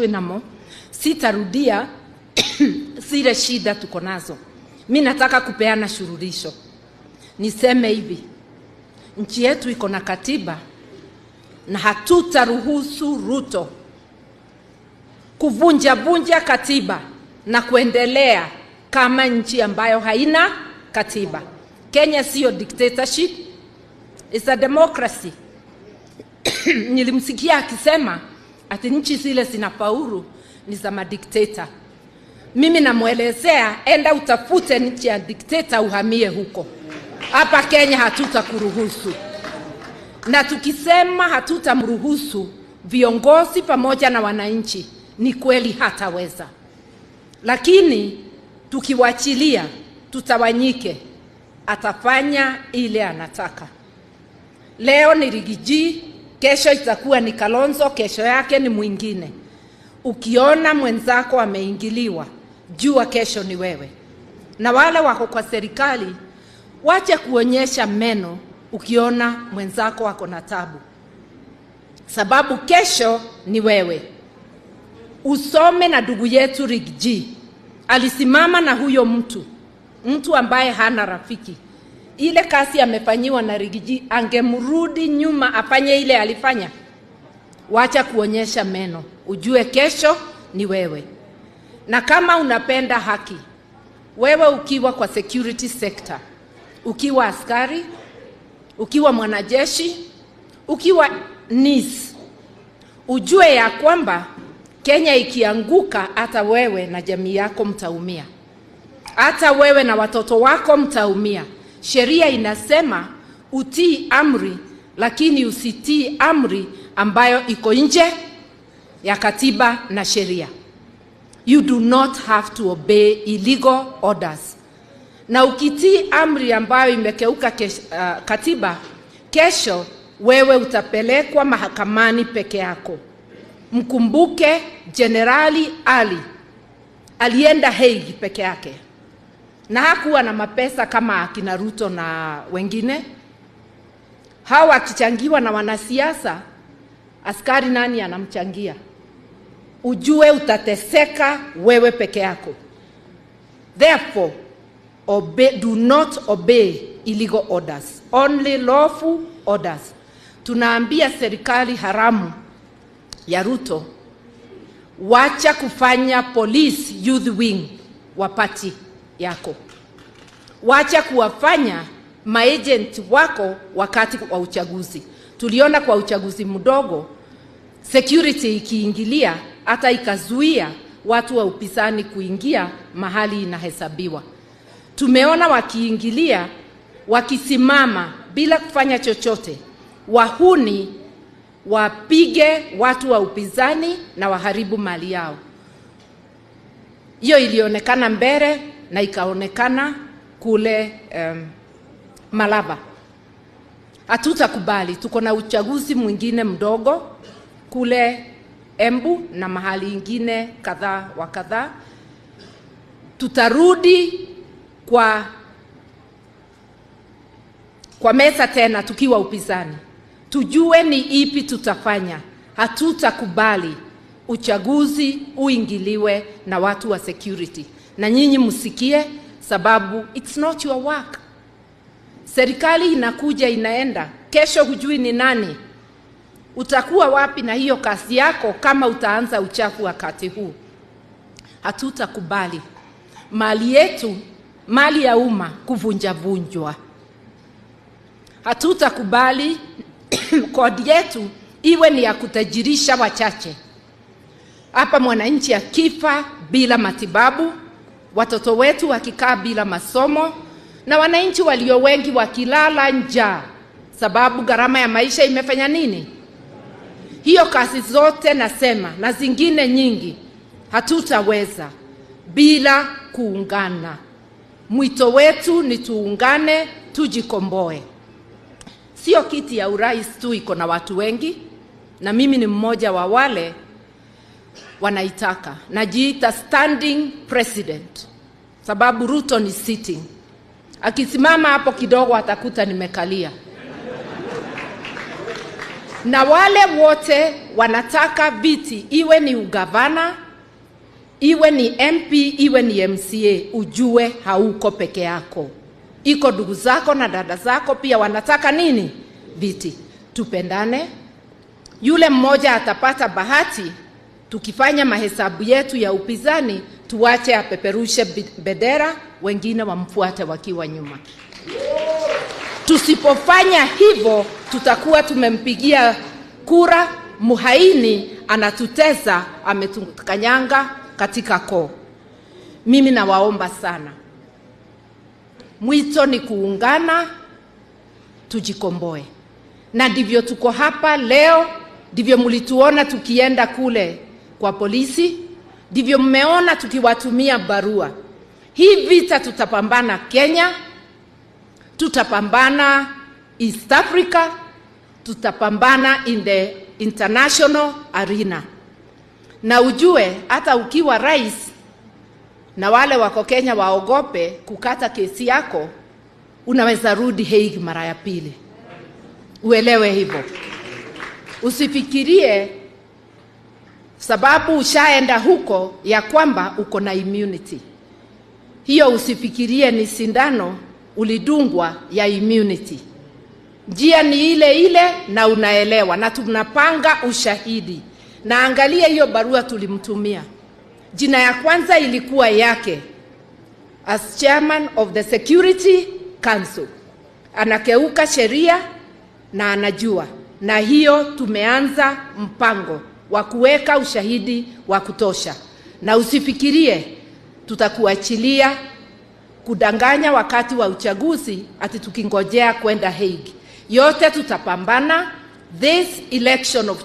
Namo sitarudia zile shida tuko nazo. Mimi nataka kupeana shururisho. Niseme hivi, nchi yetu iko na katiba na hatutaruhusu Ruto kuvunja katiba na kuendelea kama nchi ambayo haina katiba. Kenya sio dictatorship, it's a democracy. Nilimsikia akisema ati nchi zile zinafaulu ni za madikteta. Mimi namuelezea, enda utafute nchi ya dikteta uhamie huko. Hapa Kenya hatutakuruhusu. Na tukisema hatutamruhusu, viongozi pamoja na wananchi, ni kweli hataweza. Lakini tukiwachilia, tutawanyike, atafanya ile anataka. Leo ni Rigiji, kesho itakuwa ni Kalonzo, kesho yake ni mwingine. Ukiona mwenzako ameingiliwa, jua kesho ni wewe. Na wale wako kwa serikali, wache kuonyesha meno ukiona mwenzako wako na tabu. Sababu kesho ni wewe. Usome na ndugu yetu Rigiji. Alisimama na huyo mtu ambaye hana rafiki. Ile kasi amefanyiwa na Rigiji, angemrudi nyuma afanye ile alifanya. Wacha kuonyesha meno, ujue kesho ni wewe. Na kama unapenda haki, wewe ukiwa kwa security sector, ukiwa askari, ukiwa mwanajeshi, ukiwa NIS, ujue ya kwamba Kenya ikianguka, hata wewe na jamii yako mtaumia. Hata wewe na watoto wako mtaumia. Sheria inasema utii amri, lakini usitii amri ambayo iko nje ya katiba na sheria. You do not have to obey illegal orders. Na ukitii amri ambayo imekeuka katiba, kesho wewe utapelekwa mahakamani peke yako. Mkumbuke Generali Ali alienda Hague peke yake. Na hakuwa na mapesa kama akina Ruto na wengine. Hawa akichangiwa na wanasiasa, askari nani anamchangia? Ujue utateseka wewe peke yako. Therefore, do not obey illegal orders. Only lawful orders. Tunaambia serikali haramu ya Ruto, wacha kufanya police youth wing wa party yako. Wacha kuwafanya maagent wako wakati wa uchaguzi. Tuliona kwa uchaguzi mdogo, security ikiingilia, hata ikazuia watu wa upinzani kuingia mahali inahesabiwa. Tumeona wakiingilia, wakisimama bila kufanya chochote, wahuni wapige watu wa upinzani na waharibu mali yao. Hiyo ilionekana mbele na ikaonekana kule Malaba. Hatutakubali. Tuko na uchaguzi mwingine mdogo kule Embu na mahali ingine kadhaa wa kadhaa. Tutarudi kwa meza tena tukiwa upinzani. Tujue ni ipi tutafanya. Hatutakubali uchaguzi uingiliwe na watu wa security. Na nyinyi msikie, sababu it's not your work. Serikali inakuja inaenda, kesho hujui ni nani. Utakuwa wapi na hiyo kazi yako kama utaanza uchafu wakati huu? Hatutakubali mali yetu, mali ya umma kuvunjwa. Hatutakubali kodi yetu iwe ni ya kutajirisha wachache. Hapa mwananchi akifa bila matibabu, watoto wetu wakikaa bila masomo, na wananchi walio wengi wakilala njaa, sababu gharama ya maisha imefanya nini? Hiyo kazi zote nasema na zingine nyingi hatutaweza bila kuungana. Mwito wetu ni tuungane, tujikomboe. Sio kiti ya urais tu iko na watu wengi, na mimi ni mmoja wa wale wanaitaka. Najiita standing president, sababu Ruto ni sitting. Akisimama hapo kidogo atakuta nimekalia. Na wale wote wanataka viti, iwe ni ugavana, iwe ni MP, iwe ni MCA, ujue hauko peke yako. Iko ndugu zako na dada zako pia wanataka nini? Viti. Tupendane. Yule mmoja atapata bahati, tukifanya mahesabu yetu ya upinzani, tuache apeperushe bendera, wengine wamfuate wakiwa nyuma. Tusipofanya hivyo, tutakuwa tumempigia kura muhaini, anatutesa, ametukanyanga katika koo. Mimi nawaomba sana, mwito ni kuungana, tujikomboe. Na ndivyo tuko hapa leo, ndivyo mlituona tukienda kule kwa polisi, ndivyo mmeona tukiwatumia barua. Hii vita tutapambana Kenya, tutapambana East Africa, tutapambana in the international arena. Na ujue hata ukiwa rais na wale wako Kenya waogope kukata kesi yako, unaweza rudi Hague mara ya pili. Uelewe hivyo. Usifikirie sababu ushaenda huko ya kwamba uko na immunity. Hiyo usifikirie ni sindano ulidungwa ya immunity. Njia ni ile ile na unaelewa, na tunapanga ushahidi. Na angalia hiyo barua tulimtumia. Jina ya kwanza ilikuwa yake as chairman of the Security Council. Anakeuka sheria na anajua. Na hiyo tumeanza mpango wa kuweka ushahidi wa kutosha. Na usifikirie tutakuachilia kudanganya wakati wa uchaguzi ati tukingojea kwenda Hague. Yote tutapambana. This election of